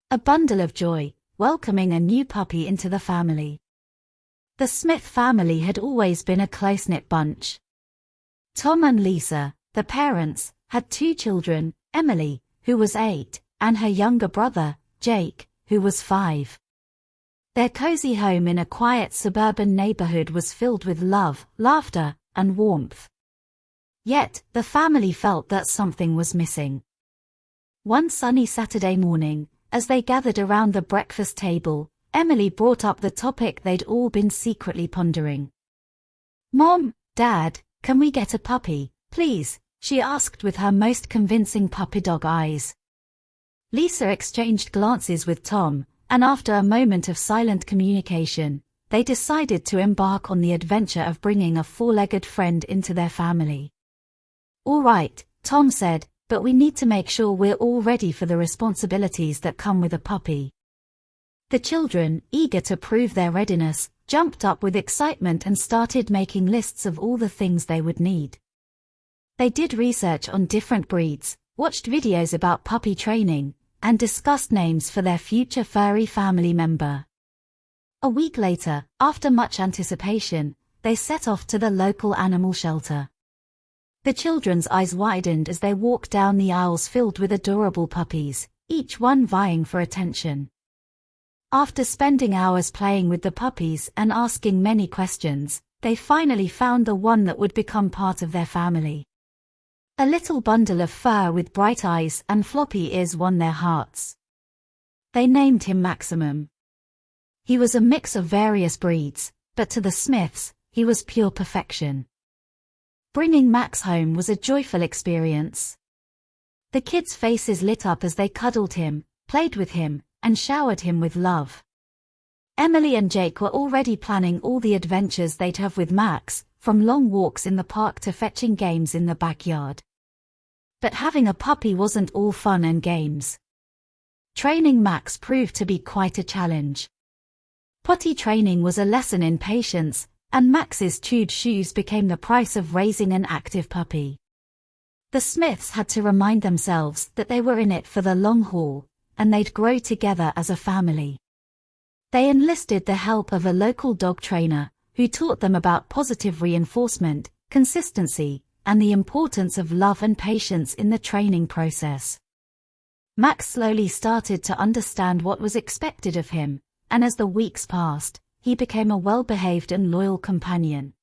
A bundle of joy, welcoming a new puppy into the family. The Smith family had always been a close-knit bunch. Tom and Lisa, the parents, had 2 children, Emily, who was 8, and her younger brother, Jake, who was 5. Their cozy home in a quiet suburban neighborhood was filled with love, laughter, and warmth. Yet, the family felt that something was missing. One sunny Saturday morning, as they gathered around the breakfast table, Emily brought up the topic they'd all been secretly pondering. "Mom, Dad, can we get a puppy, please?" she asked with her most convincing puppy dog eyes. Lisa exchanged glances with Tom, and after a moment of silent communication, they decided to embark on the adventure of bringing a 4-legged friend into their family. "All right," Tom said, "but we need to make sure we're all ready for the responsibilities that come with a puppy." The children, eager to prove their readiness, jumped up with excitement and started making lists of all the things they would need. They did research on different breeds, watched videos about puppy training, and discussed names for their future furry family member. A week later, after much anticipation, they set off to the local animal shelter. The children's eyes widened as they walked down the aisles filled with adorable puppies, each one vying for attention. After spending hours playing with the puppies and asking many questions, they finally found the one that would become part of their family. A little bundle of fur with bright eyes and floppy ears won their hearts. They named him Maximum. He was a mix of various breeds, but to the Smiths, he was pure perfection. Bringing Max home was a joyful experience. The kids' faces lit up as they cuddled him, played with him, and showered him with love. Emily and Jake were already planning all the adventures they'd have with Max, from long walks in the park to fetching games in the backyard. But having a puppy wasn't all fun and games. Training Max proved to be quite a challenge. Potty training was a lesson in patience, and Max's chewed shoes became the price of raising an active puppy. The Smiths had to remind themselves that they were in it for the long haul, and they'd grow together as a family. They enlisted the help of a local dog trainer, who taught them about positive reinforcement, consistency, and the importance of love and patience in the training process. Max slowly started to understand what was expected of him, and as the weeks passed, he became a well-behaved and loyal companion.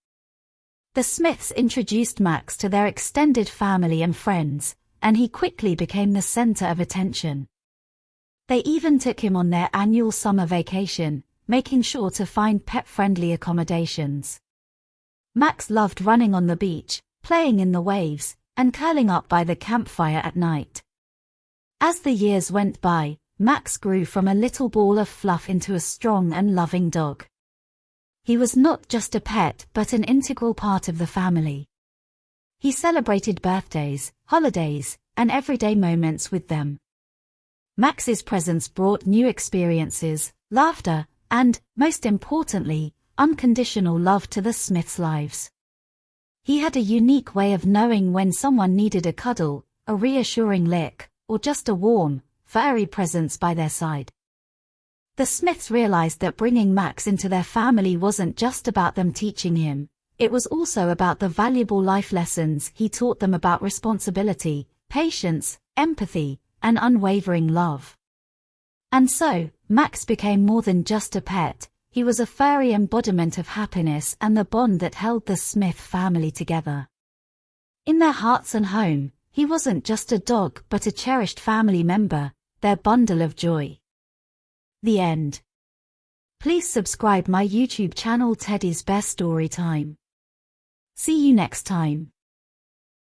The Smiths introduced Max to their extended family and friends, and he quickly became the center of attention. They even took him on their annual summer vacation, making sure to find pet-friendly accommodations. Max loved running on the beach, playing in the waves, and curling up by the campfire at night. As the years went by, Max grew from a little ball of fluff into a strong and loving dog. He was not just a pet but an integral part of the family. He celebrated birthdays, holidays, and everyday moments with them. Max's presence brought new experiences, laughter, and, most importantly, unconditional love to the Smiths' lives. He had a unique way of knowing when someone needed a cuddle, a reassuring lick, or just a warm, furry presence by their side. The Smiths realized that bringing Max into their family wasn't just about them teaching him, it was also about the valuable life lessons he taught them about responsibility, patience, empathy, and unwavering love. And so, Max became more than just a pet, he was a furry embodiment of happiness and the bond that held the Smith family together. In their hearts and home, he wasn't just a dog but a cherished family member, their bundle of joy. The end. Please subscribe my YouTube channel Teddy's Best Story Time. See you next time.